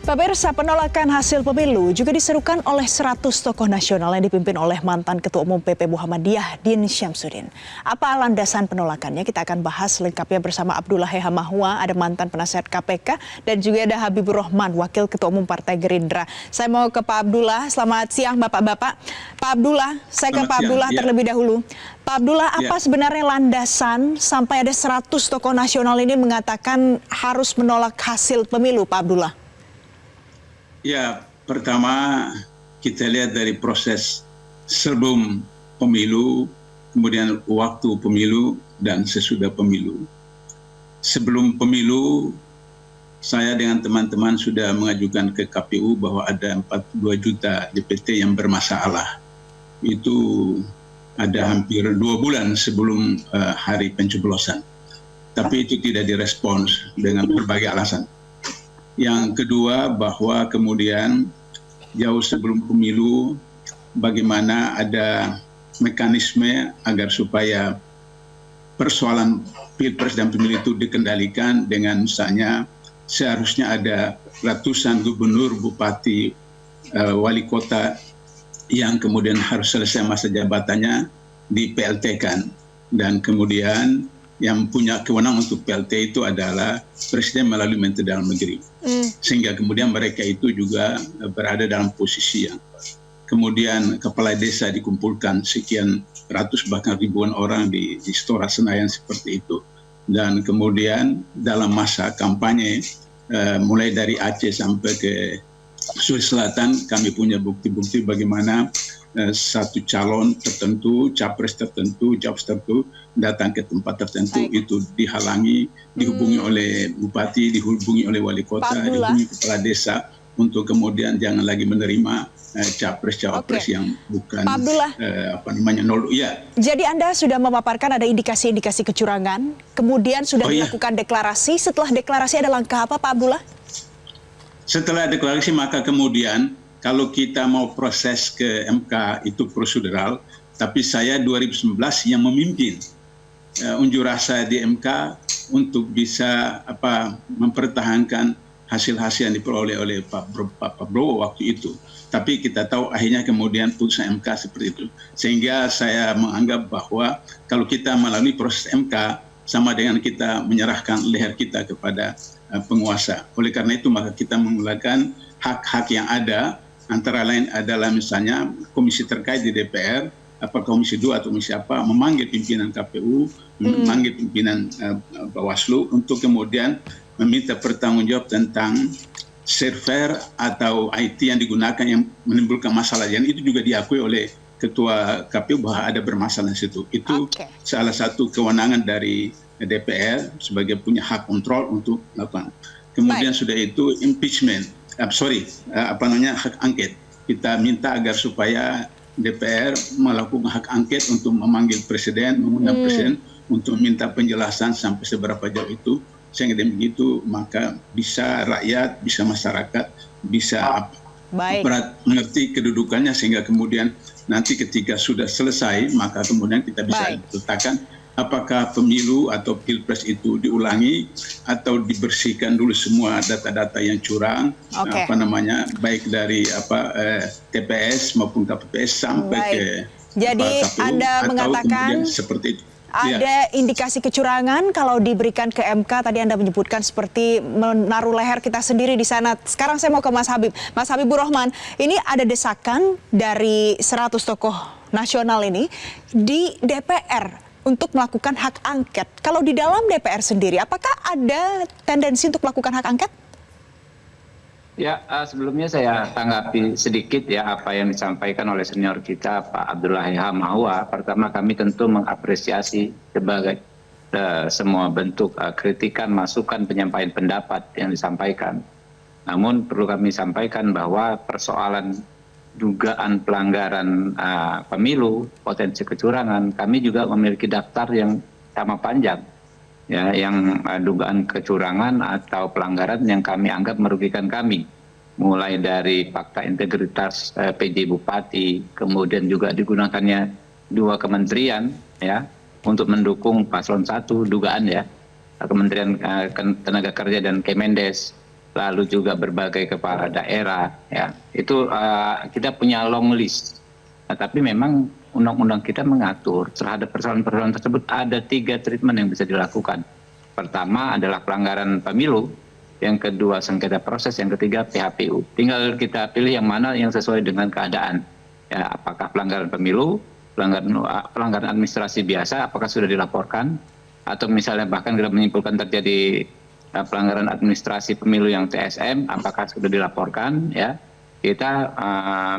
Pemirsa, penolakan hasil pemilu juga diserukan oleh 100 tokoh nasional yang dipimpin oleh mantan Ketua Umum PP Muhammadiyah Din Syamsuddin. Apa landasan penolakannya? Kita akan bahas lengkapnya bersama Abdullah Heha Mahua, ada mantan penasihat KPK, dan juga ada Habibur Rahman, Wakil Ketua Umum Partai Gerindra. Saya mau ke Pak Abdullah. Selamat siang Bapak-Bapak. Pak Abdullah, saya ke Pak Abdullah terlebih dahulu. Pak Abdullah, apa sebenarnya landasan sampai ada 100 tokoh nasional ini mengatakan harus menolak hasil pemilu, Pak Abdullah? Ya, pertama kita lihat dari proses sebelum pemilu, kemudian waktu pemilu, dan sesudah pemilu. Sebelum pemilu, saya dengan teman-teman sudah mengajukan ke KPU bahwa ada 42 juta DPT yang bermasalah. Itu ada hampir 2 bulan sebelum hari pencoblosan. Tapi itu tidak direspons dengan berbagai alasan. Yang kedua, bahwa kemudian jauh sebelum pemilu bagaimana ada mekanisme agar supaya persoalan pilpres dan pemilu itu dikendalikan dengan misalnya seharusnya ada ratusan gubernur, bupati, wali kota yang kemudian harus selesai masa jabatannya di PLT-kan, dan kemudian yang punya kewenangan untuk PLT itu adalah Presiden melalui Menteri Dalam Negeri. Sehingga kemudian mereka itu juga berada dalam posisi yang kemudian kepala desa dikumpulkan sekian ratus bahkan ribuan orang di Istora Senayan seperti itu. Dan kemudian dalam masa kampanye mulai dari Aceh sampai ke Sulawesi Selatan kami punya bukti-bukti bagaimana satu calon tertentu, capres tertentu, jawabres tertentu datang ke tempat tertentu. Itu dihalangi, dihubungi oleh bupati, dihubungi oleh wali kota, dihubungi kepala desa untuk kemudian jangan lagi menerima capres-cawapres yang bukan nol. Ya. Jadi Anda sudah memaparkan ada indikasi-indikasi kecurangan, kemudian sudah dilakukan deklarasi. Setelah deklarasi ada langkah apa, Pak Abdullah? Setelah deklarasi maka kemudian kalau kita mau proses ke MK itu prosedural, tapi saya 2019 yang memimpin unjuk rasa di MK untuk bisa mempertahankan hasil-hasil yang diperoleh oleh Pak Prabowo waktu itu. Tapi kita tahu akhirnya kemudian putusan MK seperti itu. Sehingga saya menganggap bahwa kalau kita melalui proses MK sama dengan kita menyerahkan leher kita kepada penguasa. Oleh karena itu maka kita menggunakan hak-hak yang ada, antara lain adalah misalnya komisi terkait di DPR, apakah komisi 2 atau komisi apa, memanggil pimpinan KPU, memanggil pimpinan Bawaslu untuk kemudian meminta pertanggungjawab tentang server atau IT yang digunakan yang menimbulkan masalah. Dan itu juga diakui oleh Ketua KPU bahwa ada bermasalah di situ. Itu salah satu kewenangan dari DPR sebagai punya hak kontrol untuk melakukan. Kemudian sudah itu impeachment. Hak angket. Kita minta agar supaya DPR melakukan hak angket untuk memanggil presiden, mengundang presiden untuk minta penjelasan sampai seberapa jauh itu, sehingga dengan begitu maka bisa rakyat, bisa masyarakat, bisa mengerti kedudukannya, sehingga kemudian nanti ketika sudah selesai maka kemudian kita bisa letakkan apakah pemilu atau pilpres itu diulangi atau dibersihkan dulu semua data-data yang curang, baik dari TPS maupun KPPS sampai ke jadi KPU, Anda mengatakan seperti itu. Ada indikasi kecurangan kalau diberikan ke MK, tadi Anda menyebutkan seperti menaruh leher kita sendiri di sana. Sekarang saya mau ke Mas Habib. Mas Habibur Rahman, ini ada desakan dari 100 tokoh nasional ini di DPR untuk melakukan hak angket. Kalau di dalam DPR sendiri, apakah ada tendensi untuk melakukan hak angket? Ya, sebelumnya saya tanggapi sedikit ya apa yang disampaikan oleh senior kita Pak Abdullah Heha Mahua. Pertama, kami tentu mengapresiasi sebagai semua bentuk kritikan, masukan, penyampaian pendapat yang disampaikan. Namun perlu kami sampaikan bahwa persoalan dugaan pelanggaran pemilu, potensi kecurangan, kami juga memiliki daftar yang sama panjang. Ya, yang dugaan kecurangan atau pelanggaran yang kami anggap merugikan kami, mulai dari fakta integritas PJ Bupati, kemudian juga digunakannya 2 kementerian ya untuk mendukung paslon 1 dugaan ya, Kementerian Tenaga Kerja dan Kemendes, lalu juga berbagai kepala daerah, ya itu kita punya long list. Nah, tapi memang undang-undang kita mengatur terhadap persoalan-persoalan tersebut ada 3 treatment yang bisa dilakukan. Pertama adalah pelanggaran pemilu, yang kedua sengketa proses, yang ketiga PHPU. Tinggal kita pilih yang mana yang sesuai dengan keadaan. Ya, apakah pelanggaran pemilu, pelanggaran administrasi biasa, apakah sudah dilaporkan, atau misalnya bahkan kita menyimpulkan terjadi pelanggaran administrasi pemilu yang TSM, apakah sudah dilaporkan, ya. Kita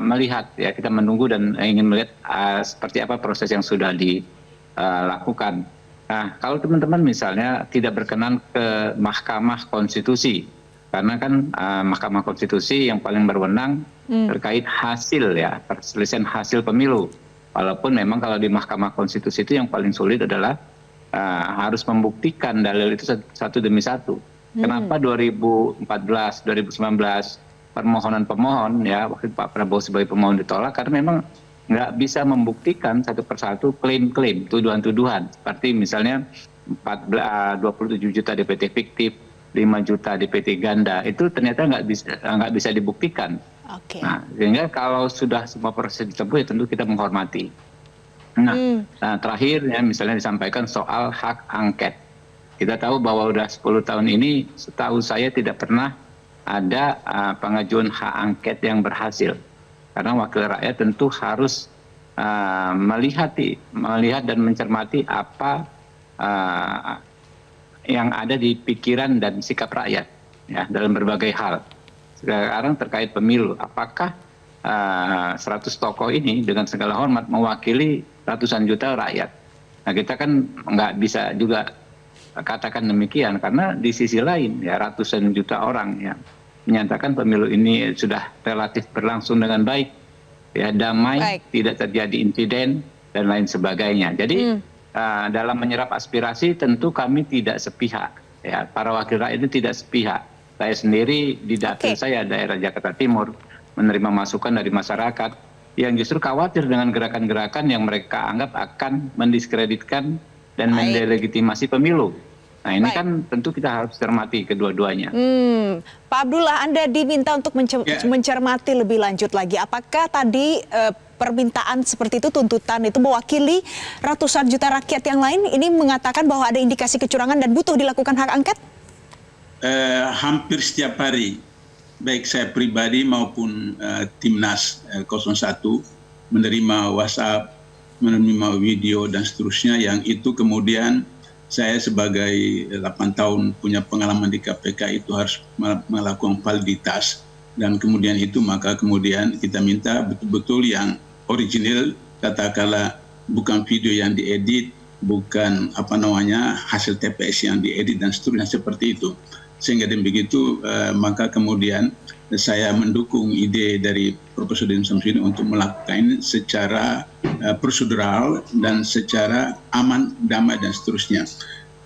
melihat, ya kita menunggu dan ingin melihat seperti apa proses yang sudah dilakukan. Nah, kalau teman-teman misalnya tidak berkenan ke Mahkamah Konstitusi, karena kan Mahkamah Konstitusi yang paling berwenang terkait hasil, ya perselisihan hasil pemilu. Walaupun memang kalau di Mahkamah Konstitusi itu yang paling sulit adalah harus membuktikan dalil itu satu demi satu. Kenapa 2014, 2019 permohonan pemohon, ya waktu Pak Prabowo sebagai pemohon ditolak karena memang nggak bisa membuktikan satu persatu klaim-klaim, tuduhan-tuduhan. Seperti misalnya 27 juta DPT fiktif, 5 juta DPT ganda, itu ternyata nggak bisa dibuktikan. Oke. Nah, sehingga kalau sudah semua proses ditempuh, ya tentu kita menghormati. Nah, terakhir ya misalnya disampaikan soal hak angket. Kita tahu bahwa udah 10 tahun ini, setahu saya tidak pernah ada pengajuan hak angket yang berhasil. Karena wakil rakyat tentu harus melihat dan mencermati apa yang ada di pikiran dan sikap rakyat, ya dalam berbagai hal. Sekarang terkait pemilu, apakah 100 tokoh ini dengan segala hormat mewakili ratusan juta rakyat? Nah, kita kan nggak bisa juga katakan demikian, karena di sisi lain ya ratusan juta orang yang menyatakan pemilu ini sudah relatif berlangsung dengan baik, ya damai, tidak terjadi insiden dan lain sebagainya. Jadi dalam menyerap aspirasi tentu kami tidak sepihak, ya para wakil rakyat itu tidak sepihak. Saya sendiri di dapil saya daerah Jakarta Timur menerima masukan dari masyarakat yang justru khawatir dengan gerakan-gerakan yang mereka anggap akan mendiskreditkan dan mendelegitimasi pemilu. Nah ini kan tentu kita harus cermati kedua-duanya. Pak Abdullah, Anda diminta untuk mencermati lebih lanjut lagi. Apakah tadi permintaan seperti itu, tuntutan itu mewakili ratusan juta rakyat yang lain, ini mengatakan bahwa ada indikasi kecurangan dan butuh dilakukan hak angket? Hampir setiap hari, baik saya pribadi maupun Timnas 01 menerima WhatsApp, menerima video dan seterusnya, yang itu kemudian saya sebagai 8 tahun punya pengalaman di KPK itu harus melakukan validitas, dan kemudian itu maka kemudian kita minta betul-betul yang original, katakanlah bukan video yang diedit, bukan hasil TPS yang diedit dan seterusnya seperti itu. Sehingga dengan begitu maka kemudian saya mendukung ide dari Profesor Din Syamsuddin untuk melakukan ini secara prosedural dan secara aman, damai dan seterusnya.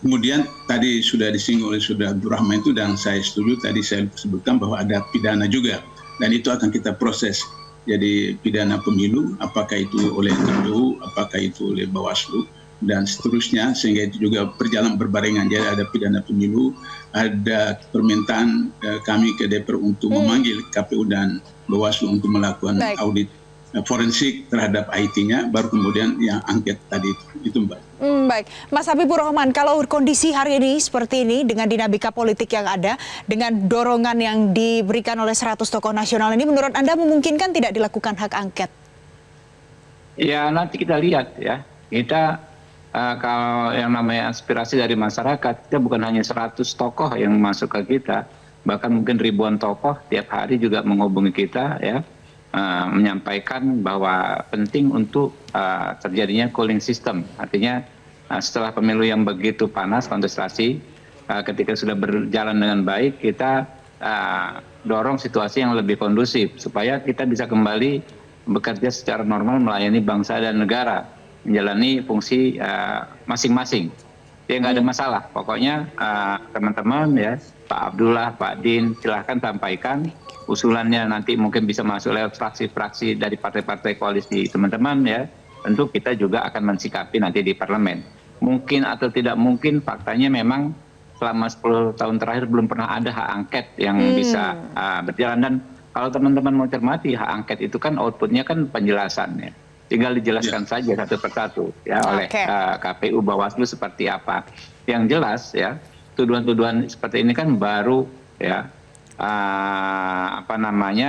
Kemudian tadi sudah disinggung oleh Saudara Abdurrahman itu, dan saya setuju tadi saya sebutkan bahwa ada pidana juga, dan itu akan kita proses. Jadi pidana pemilu, apakah itu oleh KPU, apakah itu oleh Bawaslu dan seterusnya, sehingga itu juga berjalan berbarengan. Jadi ada pidana pemilu, ada permintaan kami ke DPR untuk memanggil KPU dan Bawaslu untuk melakukan audit forensik terhadap IT-nya, baru kemudian yang angket tadi itu Mbak. Baik, Mas Habibur Rahman, kalau kondisi hari ini seperti ini dengan dinamika politik yang ada, dengan dorongan yang diberikan oleh 100 tokoh nasional ini, menurut Anda memungkinkan tidak dilakukan hak angket? Ya nanti kita lihat ya, kita kalau yang namanya aspirasi dari masyarakat, kita bukan hanya 100 tokoh yang masuk ke kita, bahkan mungkin ribuan tokoh tiap hari juga menghubungi kita ya, menyampaikan bahwa penting untuk terjadinya cooling system. Artinya setelah pemilu yang begitu panas kontestasi, ketika sudah berjalan dengan baik, kita dorong situasi yang lebih kondusif supaya kita bisa kembali bekerja secara normal melayani bangsa dan negara, menjalani fungsi masing-masing. Ya nggak ada masalah. Pokoknya teman-teman ya, Pak Abdullah, Pak Din, silahkan sampaikan usulannya, nanti mungkin bisa masuk lewat fraksi-fraksi dari partai-partai koalisi teman-teman ya. Tentu kita juga akan mensikapi nanti di parlemen. Mungkin atau tidak mungkin, faktanya memang selama 10 tahun terakhir belum pernah ada hak angket yang bisa berjalan. Dan kalau teman-teman mau cermati, hak angket itu kan outputnya kan penjelasan ya. Tinggal dijelaskan saja satu persatu ya oleh KPU Bawaslu seperti apa. Yang jelas ya, tuduhan-tuduhan seperti ini kan baru ya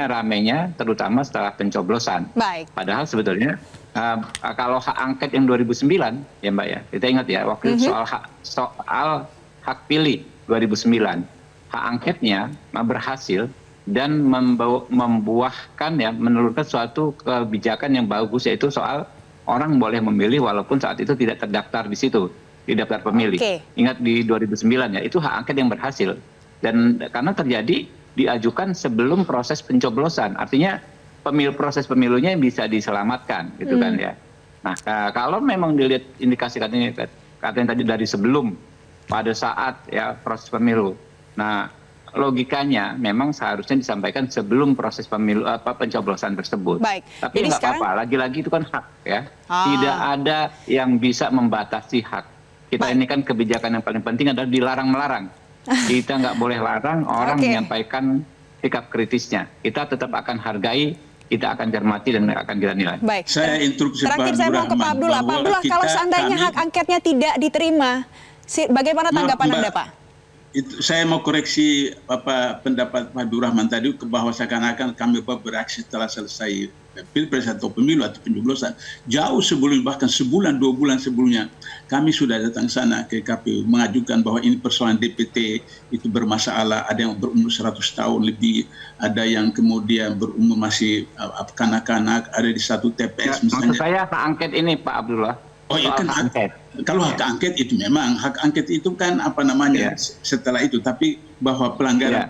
ramenya terutama setelah pencoblosan. Baik. Padahal sebetulnya kalau hak angket yang 2009 ya Mbak ya, kita ingat ya waktu itu soal hak pilih 2009, hak angketnya berhasil dan membuahkan ya, menelurkan suatu kebijakan yang bagus, yaitu soal orang boleh memilih walaupun saat itu tidak terdaftar di situ di daftar pemilih. Ingat di 2009 ya, itu hak angket yang berhasil dan karena terjadi diajukan sebelum proses pencoblosan, artinya proses pemilunya bisa diselamatkan gitu kan ya. Nah kalau memang dilihat indikasi katanya tadi dari sebelum pada saat ya proses pemilu, nah logikanya memang seharusnya disampaikan sebelum proses pemilu pencoblosan tersebut. Baik. Tapi nggak apa-apa, lagi-lagi itu kan hak ya. Tidak ada yang bisa membatasi hak. Kita ini kan kebijakan yang paling penting adalah dilarang-melarang. Kita nggak boleh larang orang menyampaikan sikap kritisnya. Kita tetap akan hargai, kita akan cermati dan akan kita nilai. Baik. Saya instruksi terakhir saya mau ke Pak Abdullah. Pak Abdullah, kalau seandainya hak angketnya tidak diterima, bagaimana tanggapan Anda, Pak? Saya mau koreksi pendapat Pak Abdul Rahman tadi bahwa seakan-akan kami beraksi setelah selesai pilpres atau pemilu atau pencoblosan. Jauh sebelum, bahkan sebulan 2 bulan sebelumnya, kami sudah datang sana ke KPU mengajukan bahwa ini persoalan DPT itu bermasalah. Ada yang berumur 100 tahun lebih, ada yang kemudian berumur masih kanak-kanak, ada di satu TPS misalnya. Maksud saya hak angket ini Pak Abdullah. Oh iya kan, kalau hak angket itu memang hak angket itu kan setelah itu, tapi bahwa pelanggaran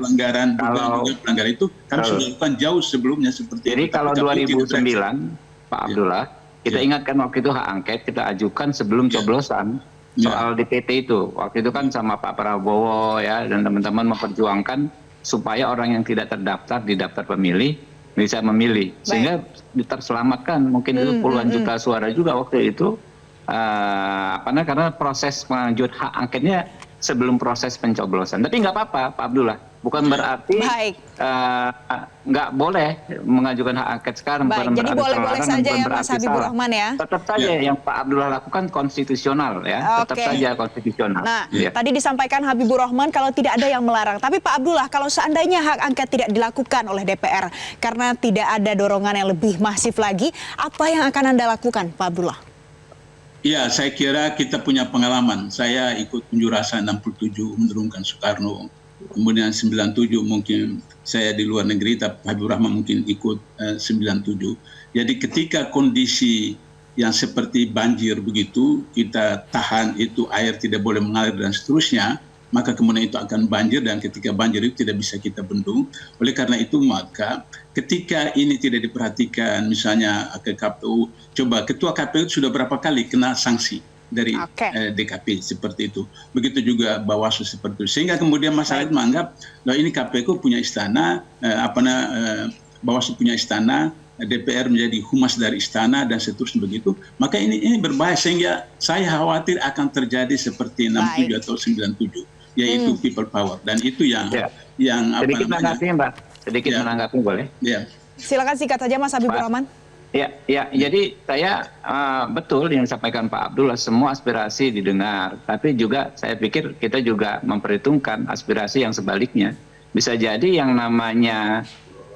itu kami sudah lakukan jauh sebelumnya seperti jadi itu. Kalau 2009 Pak Abdullah, kita ingatkan waktu itu hak angket kita ajukan sebelum coblosan soal DPT itu. Waktu itu kan sama Pak Prabowo ya dan teman-teman memperjuangkan supaya orang yang tidak terdaftar di daftar pemilih bisa memilih, sehingga terselamatkan mungkin itu puluhan juta suara juga waktu itu. Karena proses mengajukan hak angketnya sebelum proses pencoblosan. Tapi nggak apa-apa, Pak Abdullah. Bukan berarti nggak boleh mengajukan hak angket sekarang. Jadi boleh-boleh saja ya Mas Habibur Rahman ya. Tetap saja yang Pak Abdullah lakukan konstitusional ya. Tetap saja konstitusional. Nah, tadi disampaikan Habibur Rahman kalau tidak ada yang melarang. Tapi Pak Abdullah, kalau seandainya hak angket tidak dilakukan oleh DPR karena tidak ada dorongan yang lebih masif lagi, apa yang akan Anda lakukan, Pak Abdullah? Ya, saya kira kita punya pengalaman. Saya ikut unjuk rasa 67 menurunkan Soekarno. Kemudian 97 mungkin saya di luar negeri, tapi Habibur Rahman mungkin ikut 97. Jadi ketika kondisi yang seperti banjir begitu, kita tahan itu air tidak boleh mengalir dan seterusnya, maka kemudian itu akan banjir dan ketika banjir itu tidak bisa kita bendung. Oleh karena itu maka ketika ini tidak diperhatikan misalnya ke KPU, coba Ketua KPU sudah berapa kali kena sanksi dari DKP seperti itu. Begitu juga Bawaslu seperti itu. Sehingga kemudian masyarakat menganggap bahwa ini KPU punya istana, Bawaslu punya istana, DPR menjadi humas dari istana dan seterusnya begitu. Maka ini berbahaya sehingga saya khawatir akan terjadi seperti 67 atau 97. Yaitu people power, dan itu yang sedikit menanggapi Mbak, menanggapi boleh? Ya. Silakan singkat saja Mas Habibur Rahman. Ya, jadi saya betul yang disampaikan Pak Abdullah, semua aspirasi didengar, tapi juga saya pikir kita juga memperhitungkan aspirasi yang sebaliknya. Bisa jadi yang namanya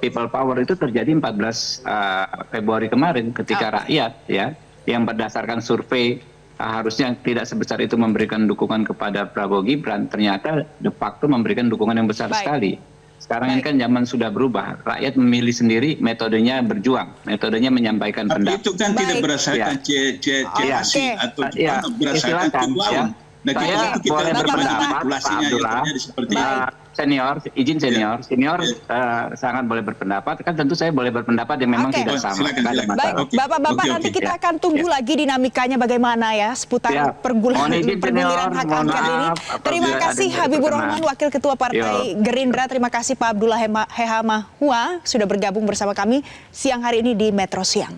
people power itu terjadi 14 Februari kemarin ketika rakyat ya yang berdasarkan survei harusnya tidak sebesar itu memberikan dukungan kepada Prabowo Gibran, ternyata de facto memberikan dukungan yang besar sekali. Sekarang ini kan zaman sudah berubah, rakyat memilih sendiri, metodenya berjuang, metodenya menyampaikan pendapat. Tapi itu kan tidak berdasarkan atau berdasarkan keuangan. Saya boleh berpendapat, Pak Abdullah, senior sangat boleh berpendapat, kan tentu saya boleh berpendapat yang memang tidak sama. Baik, Bapak-Bapak nanti kita akan tunggu lagi dinamikanya bagaimana ya seputar perguliran hak angket ini. Terima kasih Habibur Rahman, Wakil Ketua Partai Gerindra. Terima kasih Pak Abdullah Hehama sudah bergabung bersama kami siang hari ini di Metro Siang.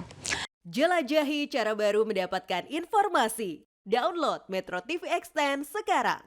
Jelajahi cara baru mendapatkan informasi. Download Metro TV Extend sekarang.